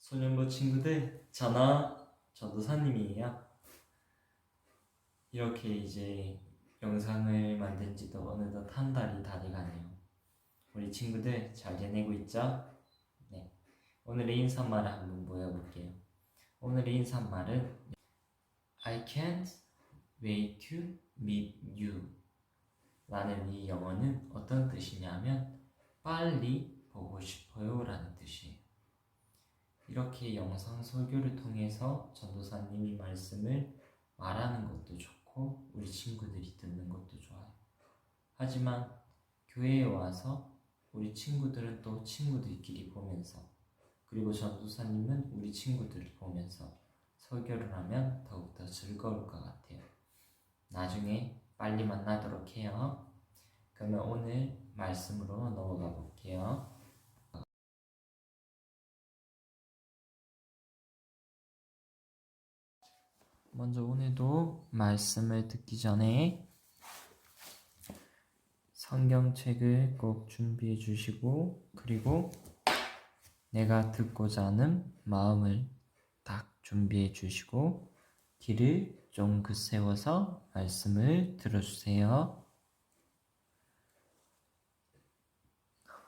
소년부 친구들, 저는 전도사님이에요. 이렇게 이제 영상을 만든 지도 어느덧 한 달이 다 돼가네요. 우리 친구들 잘 지내고 있죠? 네. 오늘의 인사말을 한번 모여볼게요. 오늘의 인사말은 I can't wait to meet you 라는 이 영어는 어떤 뜻이냐면 빨리 보고 싶어요 라는 뜻이에요. 이렇게 영상 설교를 통해서 전도사님이 말씀을 말하는 것도 좋고 우리 친구들이 듣는 것도 좋아요. 하지만 교회에 와서 우리 친구들은 또 친구들끼리 보면서, 그리고 전도사님은 우리 친구들을 보면서 설교를 하면 더욱더 즐거울 것 같아요. 나중에 빨리 만나도록 해요. 그러면 오늘 말씀으로 넘어가 볼게요. 먼저 오늘도 말씀을 듣기 전에 성경책을 꼭 준비해 주시고, 그리고 내가 듣고자 하는 마음을 딱 준비해 주시고 귀를 쫑긋 세워서 말씀을 들어주세요.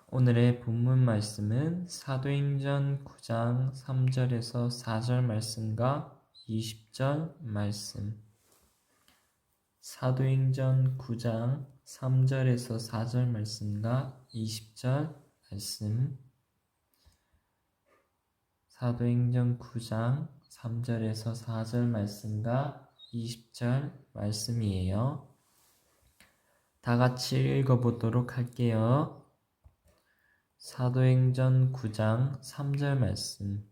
오늘의 본문 말씀은 사도행전 9장 3절에서 4절 말씀과 20절 말씀, 사도행전 9장 3절에서 4절 말씀과 20절 말씀, 사도행전 9장 3절에서 4절 말씀과 20절 말씀이에요. 다 같이 읽어보도록 할게요. 사도행전 9장 3절 말씀.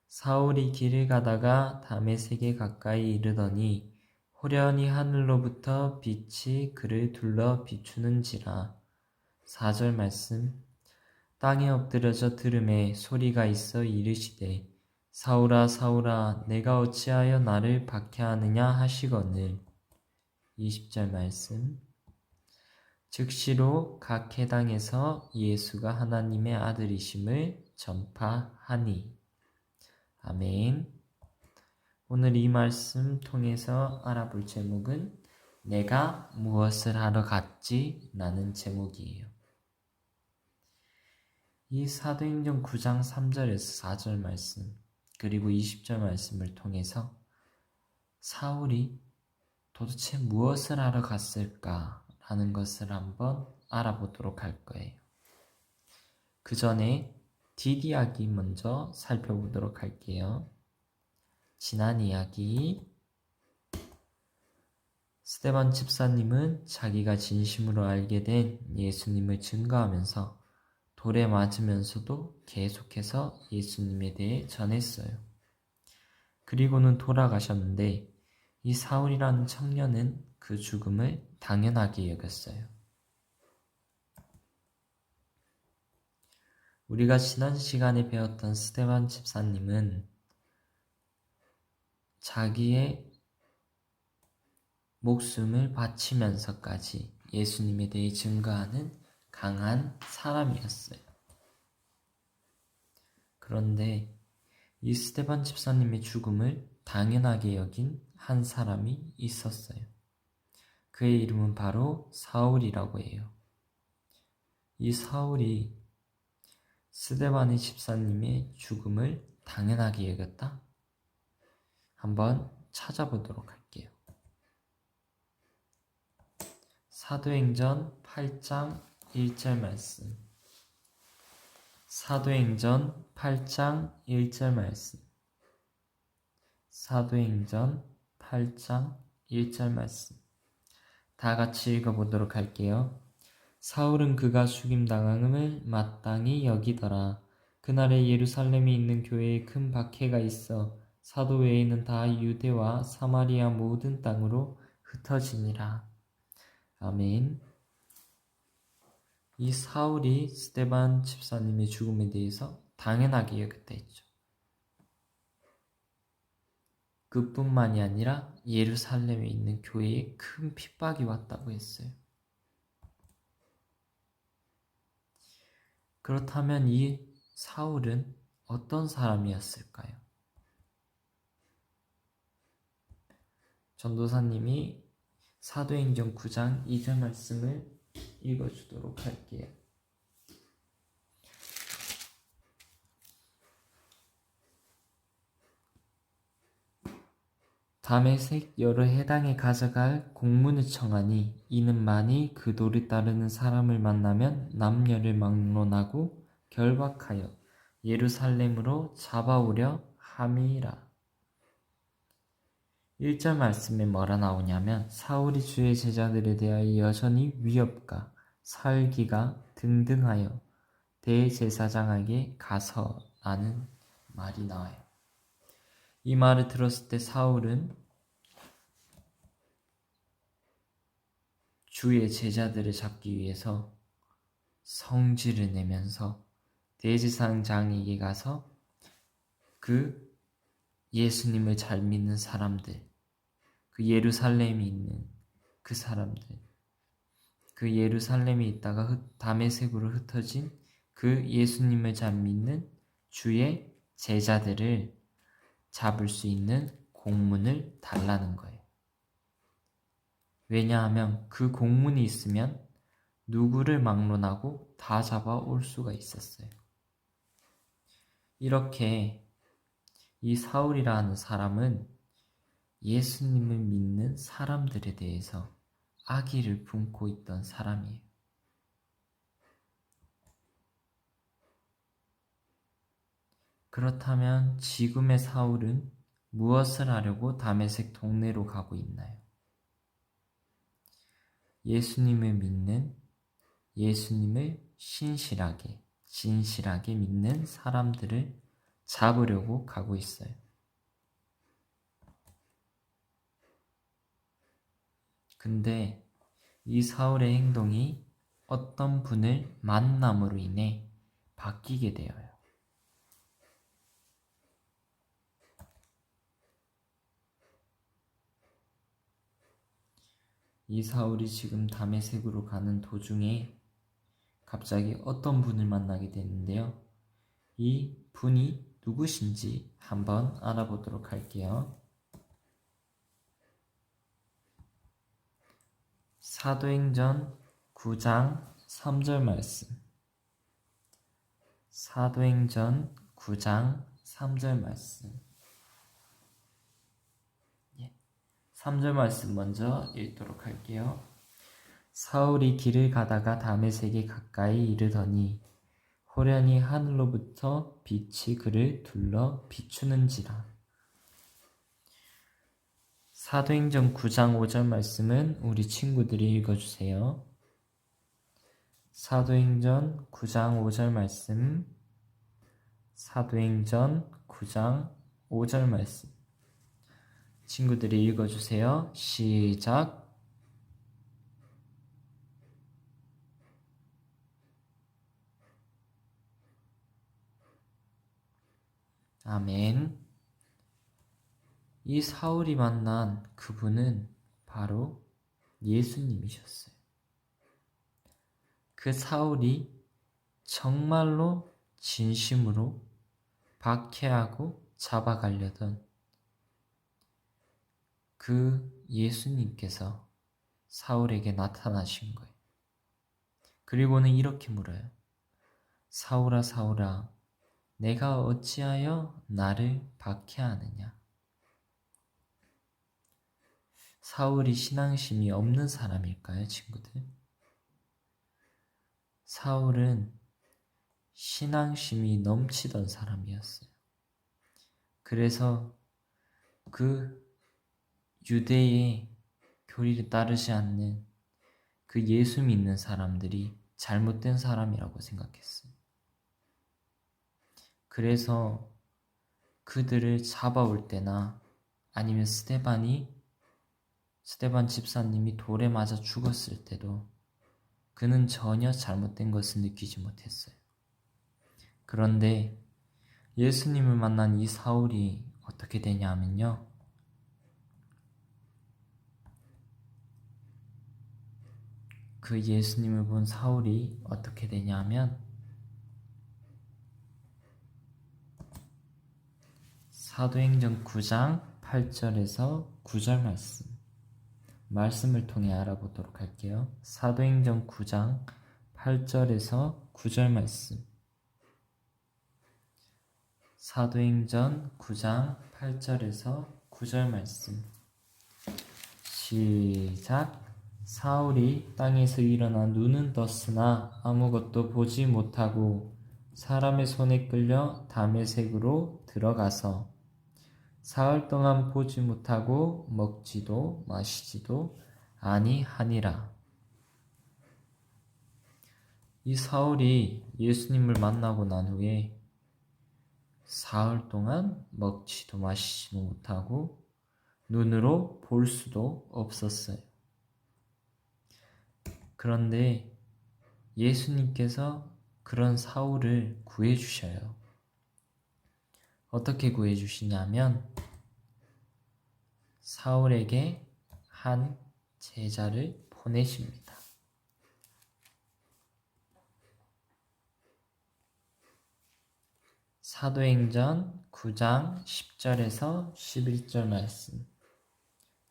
사울이 길을 가다가 다메섹에 가까이 이르더니 호련히 하늘로부터 빛이 그를 둘러 비추는지라. 4절 말씀. 땅에 엎드려져 들음에 소리가 있어 이르시되 사울아 사울아 내가 어찌하여 나를 박해하느냐 하시거늘. 20절 말씀. 즉시로 각 회당에서 예수가 하나님의 아들이심을 전파하니. 아멘. 오늘 이 말씀 통해서 알아볼 제목은 내가 무엇을 하러 갔지? 라는 제목이에요. 이 사도행전 9장 3절에서 4절 말씀, 그리고 20절 말씀을 통해서 사울이 도대체 무엇을 하러 갔을까? 라는 것을 한번 알아보도록 할 거예요. 그 전에 뒷이야기 먼저 살펴보도록 할게요. 지난 이야기, 스데반 집사님은 자기가 진심으로 알게 된 예수님을 증거하면서 돌에 맞으면서도 계속해서 예수님에 대해 전했어요. 그리고는 돌아가셨는데 이 사울이라는 청년은 그 죽음을 당연하게 여겼어요. 우리가 지난 시간에 배웠던 스데반 집사님은 자기의 목숨을 바치면서까지 예수님에 대해 증거하는 강한 사람이었어요. 그런데 이 스데반 집사님의 죽음을 당연하게 여긴 한 사람이 있었어요. 그의 이름은 바로 사울이라고 해요. 이 사울이 스데반의 집사님의 죽음을 당연하게 여겼다? 한번 찾아보도록 할게요. 사도행전 8장 1절 말씀, 사도행전 8장 1절 말씀, 사도행전 8장 1절 말씀. 다 같이 읽어보도록 할게요. 사울은 그가 죽임당함을 마땅히 여기더라. 그날에 예루살렘에 있는 교회에 큰 박해가 있어 사도 외에는 다 유대와 사마리아 모든 땅으로 흩어지니라. 아멘. 이 사울이 스데반 집사님의 죽음에 대해서 당연하게 여겼다 했죠. 그뿐만이 아니라 예루살렘에 있는 교회에 큰 핍박이 왔다고 했어요. 그렇다면 이 사울은 어떤 사람이었을까요? 전도사님이 사도행전 9장 2절 말씀을 읽어주도록 할게요. 다메섹 여러 해당에 가져갈 공문을 청하니 이는 만일 그 도를 따르는 사람을 만나면 남녀를 막론하고 결박하여 예루살렘으로 잡아오려 함이라. 1절 말씀에 뭐라 나오냐면 사울이 주의 제자들에 대하여 여전히 위협과 살기가 등등하여 대제사장에게 가서라는 말이 나와요. 이 말을 들었을 때 사울은 주의 제자들을 잡기 위해서 성질을 내면서 대제사장에게 가서 그 예수님을 잘 믿는 사람들, 그 예루살렘에 있는 그 사람들, 그 예루살렘에 있다가 다메섹으로 흩어진 그 예수님을 잘 믿는 주의 제자들을 잡을 수 있는 공문을 달라는 거예요. 왜냐하면 그 공문이 있으면 누구를 막론하고 다 잡아올 수가 있었어요. 이렇게 이 사울이라는 사람은 예수님을 믿는 사람들에 대해서 악의를 품고 있던 사람이에요. 그렇다면 지금의 사울은 무엇을 하려고 다메섹 동네로 가고 있나요? 예수님을 믿는, 예수님을 신실하게, 진실하게 믿는 사람들을 잡으려고 가고 있어요. 근데 이 사울의 행동이 어떤 분을 만남으로 인해 바뀌게 되어요. 이 사울이 지금 다메섹으로 가는 도중에 갑자기 어떤 분을 만나게 되는데요. 이 분이 누구신지 한번 알아보도록 할게요. 사도행전 9장 3절 말씀. 사도행전 9장 3절 말씀. 3절 말씀 먼저 읽도록 할게요. 사울이 길을 가다가 다메섹에 가까이 이르더니 호련히 하늘로부터 빛이 그를 둘러 비추는지라. 사도행전 9장 5절 말씀은 우리 친구들이 읽어주세요. 사도행전 9장 5절 말씀. 사도행전 9장 5절 말씀. 친구들이 읽어주세요. 시작. 아멘. 이 사울이 만난 그분은 바로 예수님이셨어요. 그 사울이 정말로 진심으로 박해하고 잡아가려던 그 예수님께서 사울에게 나타나신 거예요. 그리고는 이렇게 물어요. 사울아, 사울아, 내가 어찌하여 나를 박해하느냐? 사울이 신앙심이 없는 사람일까요, 친구들? 사울은 신앙심이 넘치던 사람이었어요. 그래서 그 유대의 교리를 따르지 않는 그 예수 믿는 사람들이 잘못된 사람이라고 생각했어요. 그래서 그들을 잡아올 때나 아니면 스데반 집사님이 돌에 맞아 죽었을 때도 그는 전혀 잘못된 것을 느끼지 못했어요. 그런데 예수님을 만난 이 사울이 어떻게 되냐 하면요. 그 예수님을 본 사울이 어떻게 되냐 하면 사도행전 9장 8절에서 9절 말씀을 통해 알아보도록 할게요. 사도행전 9장 8절에서 9절 말씀. 사도행전 9장 8절에서 9절 말씀. 시작. 사울이 땅에서 일어나 눈은 떴으나 아무것도 보지 못하고 사람의 손에 끌려 다메섹으로 들어가서 사흘 동안 보지 못하고 먹지도 마시지도 아니하니라. 이 사울이 예수님을 만나고 난 후에 사흘 동안 먹지도 마시지도 못하고 눈으로 볼 수도 없었어요. 그런데 예수님께서 그런 사울을 구해주셔요. 어떻게 구해주시냐면 사울에게 한 제자를 보내십니다. 사도행전 9장 10절에서 11절 말씀.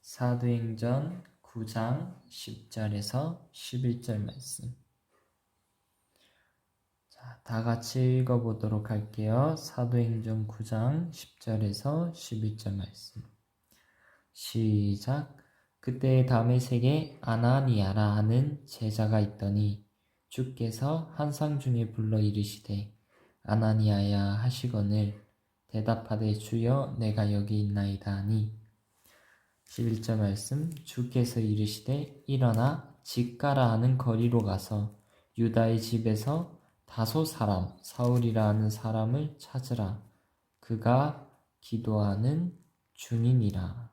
사도행전 9장 10절에서 11절 말씀. 자, 다 같이 읽어보도록 할게요. 사도행전 9장 10절에서 11절 말씀. 시작. 그때 다메섹에 아나니아라 하는 제자가 있더니 주께서 환상 중에 불러 이르시되 아나니아야 하시거늘 대답하되 주여 내가 여기 있나이다 하니 11절 말씀. 주께서 이르시되 일어나 직가라 하는 거리로 가서 유다의 집에서 다소 사람 사울이라 하는 사람을 찾으라. 그가 기도하는 중이니라.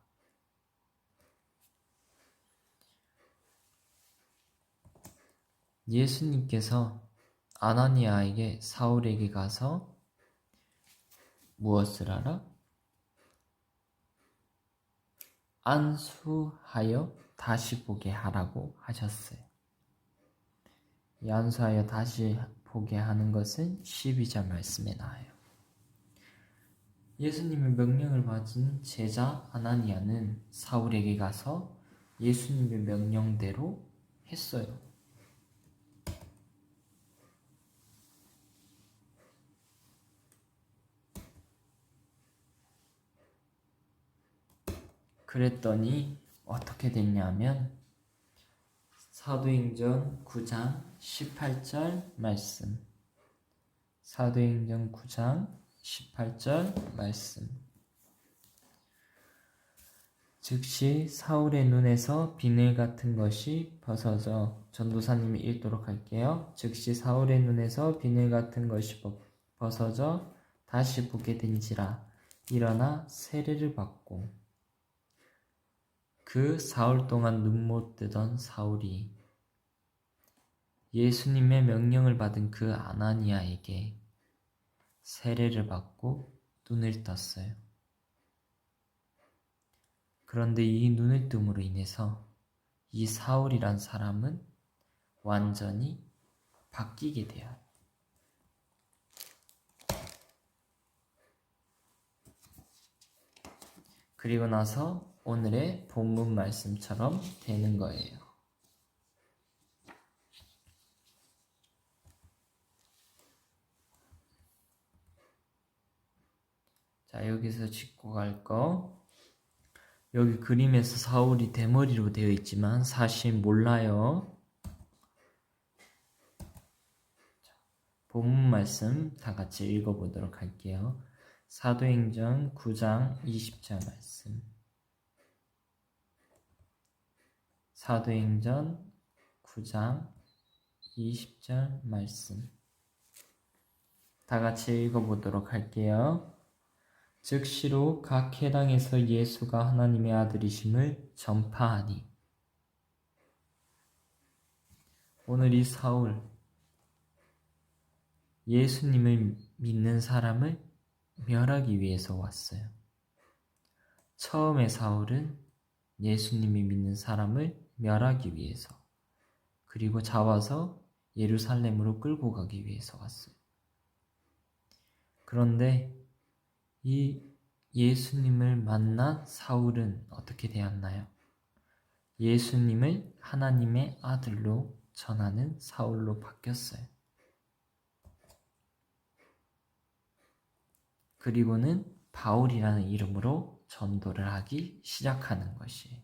예수님께서 아나니아에게 사울에게 가서 무엇을 하라? 안수하여 다시 보게 하라고 하셨어요. 이 안수하여 다시 보게 하는 것은 12절 말씀에 나와요. 예수님의 명령을 받은 제자 아나니아는 사울에게 가서 예수님의 명령대로 했어요. 그랬더니 어떻게 됐냐면 사도행전 9장 18절 말씀. 사도행전 9장 18절 말씀. 즉시 사울의 눈에서 비늘 같은 것이 벗어져. 전도사님이 읽도록 할게요. 즉시 사울의 눈에서 비늘 같은 것이 벗어져 다시 보게 된지라. 일어나 세례를 받고. 그 사흘 동안 눈 못 뜨던 사울이 예수님의 명령을 받은 그 아나니아에게 세례를 받고 눈을 떴어요. 그런데 이 눈을 뜸으로 인해서 이 사울이란 사람은 완전히 바뀌게 돼요. 그리고 나서 오늘의 본문 말씀처럼 되는 거예요. 자, 여기서 짚고 갈 거. 여기 그림에서 사울이 대머리로 되어 있지만 사실 몰라요. 자, 본문 말씀 다 같이 읽어보도록 할게요. 사도행전 9장 20절 말씀. 사도행전 9장 20절 말씀. 다 같이 읽어보도록 할게요. 즉시로 각 회당에서 예수가 하나님의 아들이심을 전파하니. 오늘 이 사울, 예수님을 믿는 사람을 멸하기 위해서 왔어요. 처음에 사울은 예수님이 믿는 사람을 멸하기 위해서, 그리고 잡아서 예루살렘으로 끌고 가기 위해서 왔어요. 그런데 이 예수님을 만난 사울은 어떻게 되었나요? 예수님을 하나님의 아들로 전하는 사울로 바뀌었어요. 그리고는 바울이라는 이름으로 전도를 하기 시작하는 것이에요.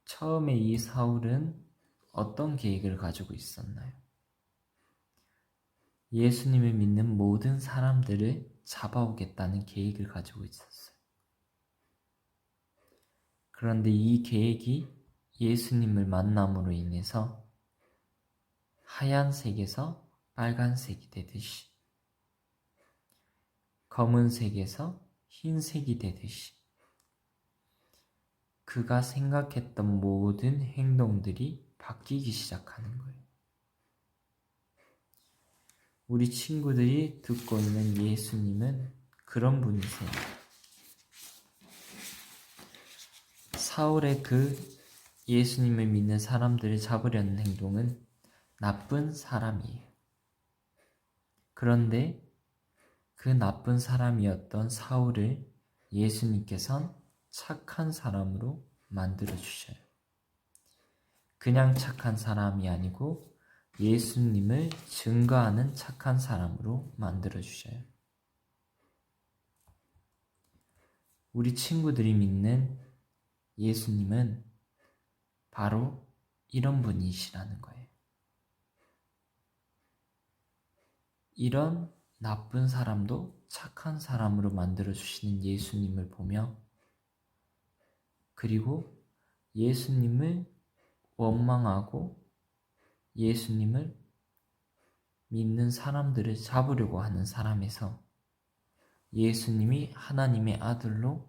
처음에 이 사울은 어떤 계획을 가지고 있었나요? 예수님을 믿는 모든 사람들을 잡아오겠다는 계획을 가지고 있었어요. 그런데 이 계획이 예수님을 만남으로 인해서 하얀색에서 빨간색이 되듯이, 검은색에서 흰색이 되듯이, 그가 생각했던 모든 행동들이 바뀌기 시작하는 거예요. 우리 친구들이 듣고 있는 예수님은 그런 분이세요. 사울의 그 예수님을 믿는 사람들을 잡으려는 행동은 나쁜 사람이에요. 그런데 그 나쁜 사람이었던 사울을 예수님께서는 착한 사람으로 만들어주셔요. 그냥 착한 사람이 아니고 예수님을 증거하는 착한 사람으로 만들어주셔요. 우리 친구들이 믿는 예수님은 바로 이런 분이시라는 거예요. 이런 나쁜 사람도 착한 사람으로 만들어주시는 예수님을 보며, 그리고 예수님을 원망하고 예수님을 믿는 사람들을 잡으려고 하는 사람에서 예수님이 하나님의 아들로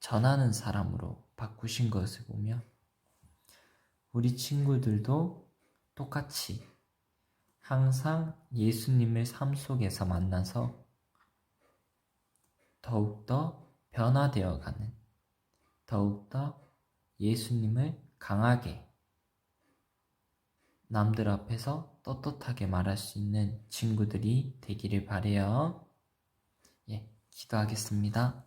전하는 사람으로 바꾸신 것을 보며, 우리 친구들도 똑같이 항상 예수님을 삶 속에서 만나서 더욱더 변화되어가는, 더욱더 예수님을 강하게 남들 앞에서 떳떳하게 말할 수 있는 친구들이 되기를 바라요. 기도하겠습니다.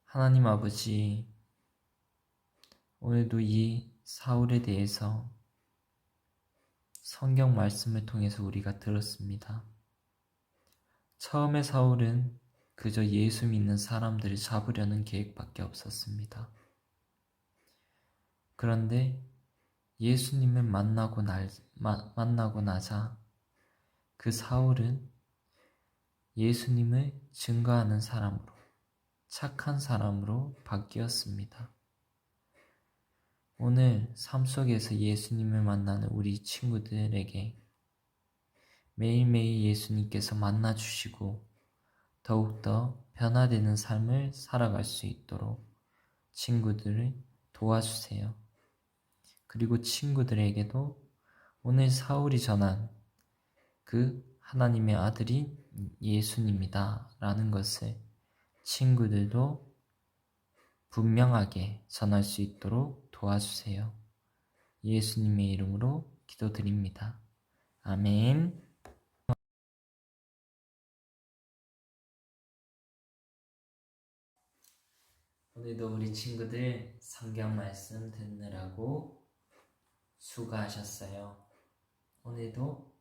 하나님 아버지, 오늘도 이 사울에 대해서 성경 말씀을 통해서 우리가 들었습니다. 처음에 사울은 그저 예수 믿는 사람들을 잡으려는 계획밖에 없었습니다. 그런데 예수님을 만나고 나자 그 사울은 예수님을 증거하는 사람으로, 착한 사람으로 바뀌었습니다. 오늘 삶 속에서 예수님을 만나는 우리 친구들에게 매일매일 예수님께서 만나주시고 더욱더 변화되는 삶을 살아갈 수 있도록 친구들을 도와주세요. 그리고 친구들에게도 오늘 사울이 전한 그 하나님의 아들인 예수님이다 라는 것을 친구들도 분명하게 전할 수 있도록 도와주세요. 예수님의 이름으로 기도드립니다. 아멘. 오늘도 우리 친구들 성경 말씀 듣느라고 수고하셨어요. 오늘도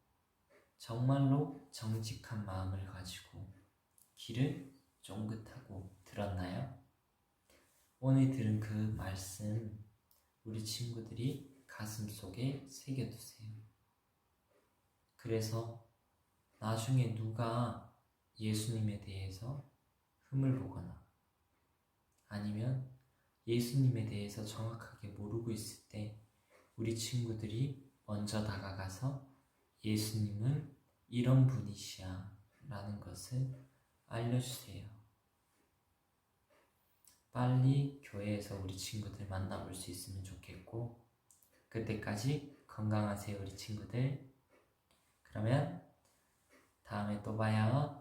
정말로 정직한 마음을 가지고 귀를 쫑긋하고 들었나요? 오늘 들은 그 말씀 우리 친구들이 가슴속에 새겨두세요. 그래서 나중에 누가 예수님에 대해서 흠을 보거나 아니면 예수님에 대해서 정확하게 모르고 있을 때 우리 친구들이 먼저 다가가서 예수님은 이런 분이시야 라는 것을 알려주세요. 빨리 교회에서 우리 친구들 만나볼 수 있으면 좋겠고, 그때까지 건강하세요 우리 친구들. 그러면 다음에 또 봐요.